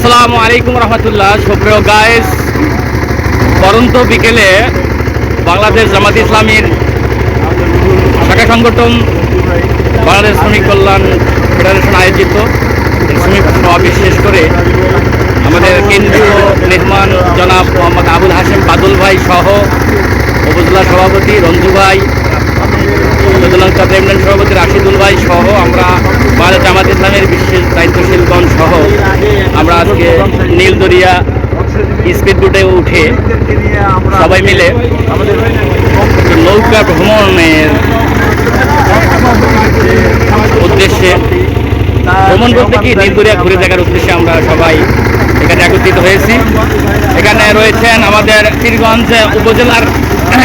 আসসালামু আলাইকুম রহমতুল্লাহ। সুপ্রিয় গাইস, পরন্ত বিকেলে বাংলাদেশ জামাত ইসলামীর শাখা সংগঠন বাংলাদেশ শ্রমিক কল্যাণ ফেডারেশন আয়োজিত শ্রমিক সমাবেশ শেষ করে আমাদের কেন্দ্রীয় মেহমান জনাব মোহাম্মদ আবুল হাশেম বাদল ভাই সহ উপজেলা সভাপতি রঞ্জু ভাই, ইউনিয়ন সভাপতি রাশিদুল ভাই সহ আমরা বাংলাদেশ জামাত ইসলামের বিশেষ দায়িত্বশীলগণ সহ আমরা আজকে নীলদরিয়া স্পিড বোটে উঠে সবাই মিলে নৌকা ভ্রমণের উদ্দেশ্যে, ভ্রমণ বলতে কি নীলদরিয়া ঘুরে দেখার উদ্দেশ্যে আমরা সবাই এখানে একত্রিত হয়েছি। এখানে রয়েছেন আমাদের পীরগঞ্জ উপজেলার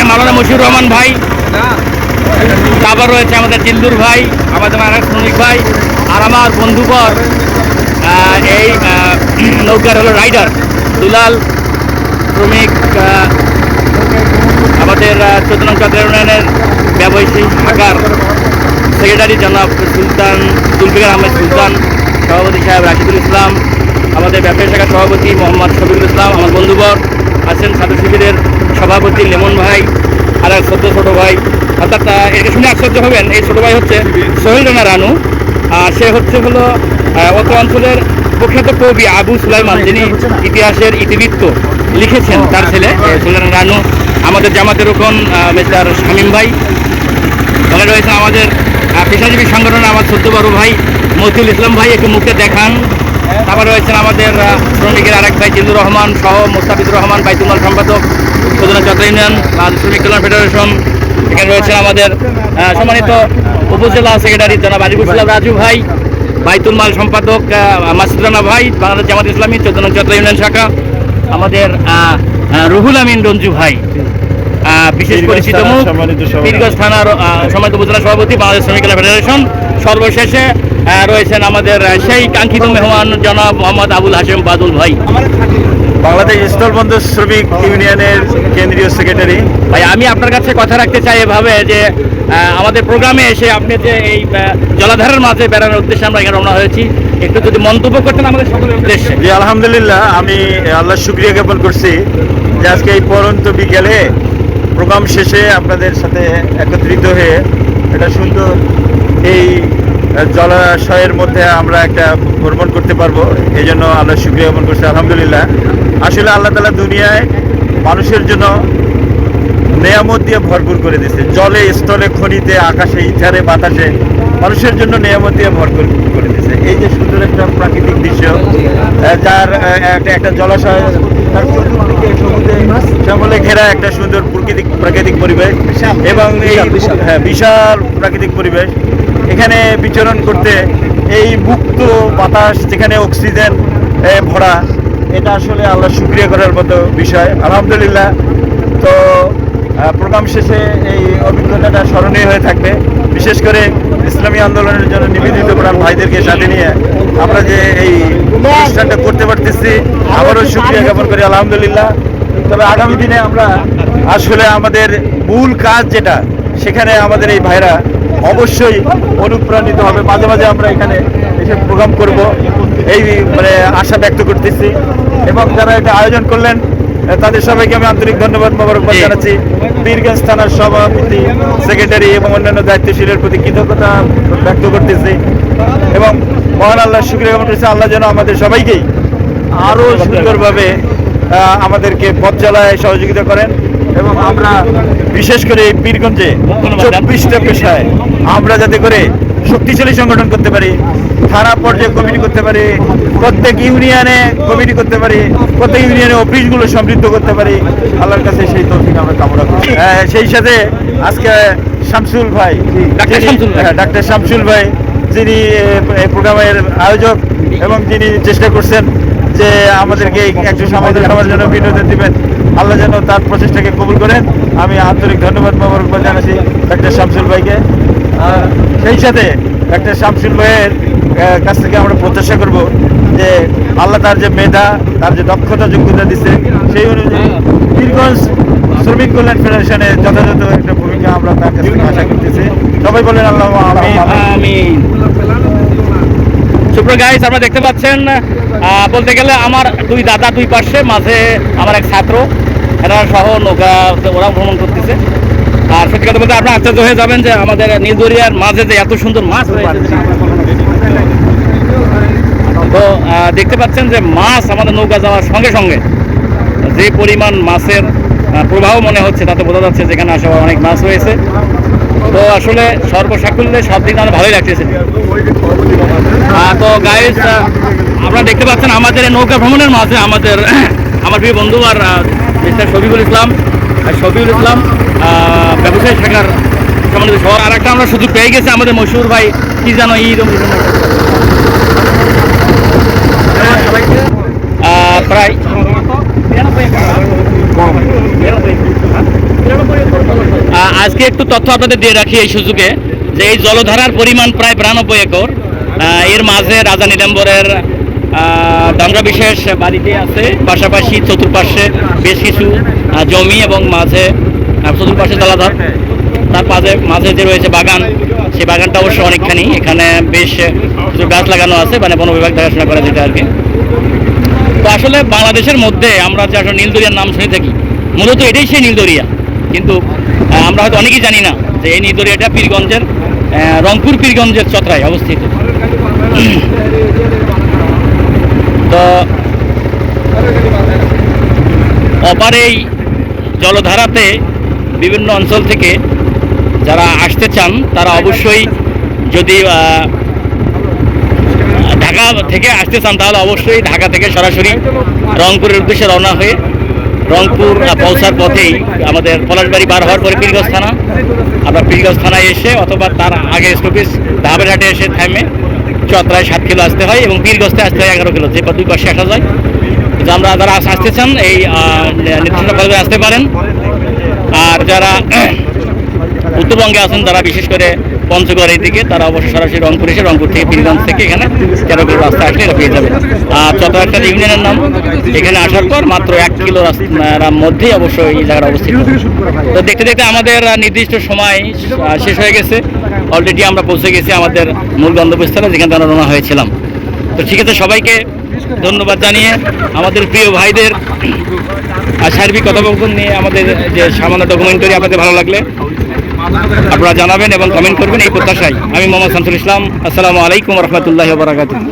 মাওলানা মশিউর রহমান ভাই, আবার রয়েছে আমাদের জিন্দুর ভাই, আমাদের আরেক শ্রমিক ভাই, আর আমার বন্ধুবর এই নৌকার হলো রাইডার দুলাল শ্রমিক, আমাদের 14 নং চট্টগ্রাম ইউনিয়নের ব্যবসায়ী শাখার সেক্রেটারি জনাব জুলফিকার আহমেদ সুলতান, সভাপতি সাহেব রাশিদুল ইসলাম, আমাদের ব্যবসায়ী শাখার সভাপতি মোহাম্মদ শফিকুল ইসলাম, আমার বন্ধুবর আছেন ছাত্র শিবিরের সভাপতি লেমন ভাই, আর এক ছোটো ভাই, অর্থাৎ এটা শুনে আশ্চর্য হবেন, এই ছোটো ভাই হচ্ছে সোহেল রানা রানু। সে হলো অত অঞ্চলের প্রখ্যাত কবি আবু সুলাইমান, যিনি ইতিহাসের ইতিবৃত্ত লিখেছেন, তার ছেলে সোহেল রানা রানু। আমাদের জামাতের রোকন মিস্টার শামীম ভাই, তাহলে রয়েছে আমাদের পেশাজীবী সংগঠনের আমার ছোট্ট বড় ভাই মতিউল ইসলাম ভাই, একটু মুখে দেখান। তারপর রয়েছেন আমাদের শ্রমিকের আরেক ভাই জিল্লুর রহমান সহ মোস্তাফিজুর রহমান, বাইতুল মাল সম্পাদক চট্টগ্রাম ইউনিয়ন শ্রমিক কল্যাণ ফেডারেশন। এখানে রয়েছেন আমাদের সম্মানিত উপজেলা সেক্রেটারি জনাব আজিবুল ইসলাম রাজু ভাই, বাইতুল মাল সম্পাদক মাসুদ রানা ভাই, বাংলাদেশ জামাত ইসলামী চট্টগ্রাম ইউনিয়ন শাখা, আমাদের রুহুল আমিন রঞ্জু ভাই, বিশেষ পরিচিত মুখ পীরগঞ্জ থানার সম্মানিত উপজেলা সভাপতি বাংলাদেশ শ্রমিক কল্যাণ ফেডারেশন। সর্বশেষে রয়েছেন আমাদের সেই কাঙ্ক্ষিত মেহমান জনাব মোহাম্মদ আবুল হাশেম বাদল ভাই, বাংলাদেশ স্থলবন্দর শ্রমিক ইউনিয়নের কেন্দ্রীয় সেক্রেটারি। ভাই আমি আপনার কাছে কথা রাখতে চাই এভাবে যে আমাদের প্রোগ্রামে এসে আপনি যে এই জলাধারের মাঝে বেড়ানোর উদ্দেশ্যে আমরা এখানে রওনা হয়েছি, একটু যদি মন্তব্য করতেন আমাদের সকলের উদ্দেশ্যে। জি আলহামদুলিল্লাহ, আমি আল্লাহর শুকরিয়া জ্ঞাপন করছি যে আজকে এই পরন্ত বিকেলে প্রোগ্রাম শেষে আপনাদের সাথে একত্রিত হয়ে একটা সুন্দর এই জলাশয়ের মধ্যে আমরা একটা ভ্রমণ করতে পারবো, এই জন্য আল্লাহর শুকরিয়া জ্ঞাপন করছি আলহামদুলিল্লাহ। আসলে আল্লাহ তাআলা দুনিয়ায় মানুষের জন্য নেয়ামত দিয়ে ভরপুর করে দিয়েছে, জলে স্থলে খনিতে আকাশে ইথারে বাতাসে মানুষের জন্য নেয়ামত দিয়ে ভরপুর করে দিয়েছে। এই যে সুন্দর একটা প্রাকৃতিক দৃশ্য, যার একটা জলাশয়, তার চতুর্দিকে সবুজে শ্যামলে ঘেরা একটা সুন্দর প্রাকৃতিক পরিবেশ এবং এই বিশাল প্রাকৃতিক পরিবেশ, এখানে বিচরণ করতে এই মুক্ত বাতাস, যেখানে অক্সিজেন ভরা, এটা আসলে আল্লাহ শুকরিয়া করার মতো বিষয় আলহামদুলিল্লাহ। তো প্রোগ্রাম শেষে এই অভিজ্ঞতাটা স্মরণীয় হয়ে থাকবে, বিশেষ করে ইসলামী আন্দোলনের জন্য নিবেদিত প্রাণ ভাইদেরকে সাথে নিয়ে আমরা যে এই অনুষ্ঠানটা করতে পারতেছি, আবারও শুকরিয়া জ্ঞাপন করি আলহামদুলিল্লাহ। তবে আগামী দিনে আমরা আসলে আমাদের মূল কাজ যেটা, সেখানে আমাদের এই ভাইরা অবশ্যই অনুপ্রাণিত হবে, মাঝে মাঝে আমরা এখানে এসে প্রোগ্রাম করব, এই আশা ব্যক্ত করতেছি। এবং যারা এটা আয়োজন করলেন তাদের সবাইকে আমি আন্তরিক ধন্যবাদ মোবারকবাদ জানাচ্ছি। পীরগঞ্জ থানার সভাপতি, সেক্রেটারি এবং অন্যান্য দায়িত্বশীলের প্রতি কৃতজ্ঞতা ব্যক্ত করতেছি এবং মহান আল্লাহ শুকরিয়া জ্ঞাপন করতেছি। আল্লাহ যেন আমাদের সবাইকেই আরও সুন্দরভাবে আমাদেরকে পথ চালায় সহযোগিতা করেন এবং আমরা বিশেষ করে এই পীরগঞ্জে 24টা পেশায় আমরা যাতে করে শক্তিশালী সংগঠন করতে পারি, থানা পর্যায়ে কমিটি করতে পারি, প্রত্যেক ইউনিয়নে কমিটি করতে পারি, প্রত্যেক ইউনিয়নে অফিসগুলো সমৃদ্ধ করতে পারি, আল্লাহর কাছে সেই তৌফিক আমরা কামনা করি। সেই সাথে আজকে শামসুল ভাই, ডাক্তার শামসুল ভাই, যিনি এই প্রোগ্রামের আয়োজক এবং যিনি চেষ্টা করছেন যে আমাদেরকে একটু সমাজের জন্য বিনোদন দিবেন, আল্লাহ যেন তার প্রচেষ্টাকে কবুল করেন। আমি আন্তরিক ধন্যবাদ মোবারকবাদ জানাচ্ছি ডাক্তার শামসুল ভাইকে। সেই সাথে ডাক্তার শামসুল ভাইয়ের কাছ থেকে আমরা প্রত্যাশা করব যে আল্লাহ তার যে মেধা, তার যে দক্ষতা যোগ্যতা দিচ্ছে, সেই অনুযায়ী পীরগঞ্জ শ্রমিক কল্যাণ ফেডারেশনে যথাযথ একটা ভূমিকা আমরা তার কাছ থেকে আশা করতেছি। সবাই বলেন আল্লাহ আমিন। সুপ্রিয় গাইস, আপনারা দেখতে পাচ্ছেন বলতে গেলে আমার দুই দাদা দুই পাশে, মাঝে আমার এক ছাত্র, এরা সহ নৌকা ওরা ভ্রমণ করতেছে। আর সত্যি কথা বলতে আপনারা আশ্চর্য হয়ে যাবেন যে আমাদের নীলদরিয়ার মাঝে যে এত সুন্দর মাছ রয়েছে। তো দেখতে পাচ্ছেন যে মাছ আমাদের নৌকা যাওয়ার সঙ্গে সঙ্গে যে পরিমাণ মাছের প্রবাহ মনে হচ্ছে, তাতে বোঝা যাচ্ছে যেখানে আসলে অনেক মাছ রয়েছে। তো আসলে সর্বসাকুল্যে সব দিন আমার ভালোই লাগতেছে। তো গাইস, আপনারা দেখতে পাচ্ছেন আমাদের এই নৌকা ভ্রমণের মাঝে আমার প্রিয় বন্ধু আর মিস্টার শফিকুল ইসলাম ব্যবসায়ী শাখার সম্মানিত শহর। আর একটা আমরা সুযোগ পেয়ে গেছি, আমাদের মশহুর ভাই কি জানো ঈদ প্রায় আজকে একটু তথ্য আপনাদের দিয়ে রাখি এই সুযোগে, যে এই জলধারার পরিমাণ প্রায় 92 একর। এর মাঝে রাজা নীলাম্বরের দাঙ্গা বিশেষ বাড়িতে আছে, পাশাপাশি চতুর্পাশে বেশ কিছু জমি এবং মাঝে চতুর্পাশে জলাধার। তার মাঝে যে রয়েছে বাগান, সেই বাগানটা অবশ্য অনেকখানি, এখানে বেশ কিছু গাছ লাগানো আছে, মানে বন বিভাগ দেখাশোনা করা যেটা আর কি। তো আসলে বাংলাদেশের মধ্যে আমরা যে আসলে নীলদরিয়ার নাম শুনে থাকি, মূলত এটাই সেই নীলদরিয়া, কিন্তু আমরা হয়তো অনেকেই জানি না যে এই নীলদরিয়াটা পীরগঞ্জের রংপুর পীরগঞ্জের চতরায় অবস্থিত। তো অপার এই জলধারাতে বিভিন্ন অঞ্চল থেকে যারা আসতে চান, তারা অবশ্যই যদি ঢাকা থেকে আসতে চান, তাহলে অবশ্যই ঢাকা থেকে সরাসরি রংপুরের উদ্দেশ্যে রওনা হয়ে রংপুর পৌঁছার পথেই আমাদের পলাশবাড়ি পার হওয়ার পরে পীরগঞ্জ থানা, আমরা পীরগঞ্জ থানায় এসে অথবা তার আগে স্টপেজ ধাবেরহাটে এসে থামে চতরায় 7 কিলো আসতে হয় এবং পীরগঞ্জে আসতে হয় 11 কিলো, যে দুই পাশে আসা যায়। কিন্তু আমরা যারা আসতে চান এই নির্দিষ্ট কলেজে আসতে পারেন। আর যারা উত্তরবঙ্গে আছেন, তারা বিশেষ করে পঞ্চগড় এই দিকে, তারা অবশ্যই সরাসরি রংপুর এসে রংপুর থেকে পীরগঞ্জ থেকে এখানে 13 কিলো রাস্তা আসলে এটা পেয়ে যাবে। আর চতরা একটা ইউনিয়নের নাম, এখানে আসার পর মাত্র 1 কিলো রাস্তার মধ্যেই অবশ্যই এই জায়গাটা অবস্থিত। তো দেখতে দেখতে আমাদের নির্দিষ্ট সময় শেষ হয়ে গেছে, অলরেডি আমরা পৌঁছে গেছি আমাদের মূল গন্তব্যস্থলে, যেখানে আমরা রওনা হয়েছিলাম। তো ঠিক আছে, সবাইকে ধন্যবাদ জানিয়ে আমাদের প্রিয় ভাইদের সার্বিক কথোপকথন নিয়ে আমাদের যে সামান্য ডকুমেন্টারি আপনাদের ভালো লাগলে আপনারা জানাবেন এবং কমেন্ট করবেন, এই প্রত্যাশায় আমি মোহাম্মদ শামসুল ইসলাম। আসসালামু আলাইকুম রহমতুল্লাহি ওয়া বারাকাতুহু।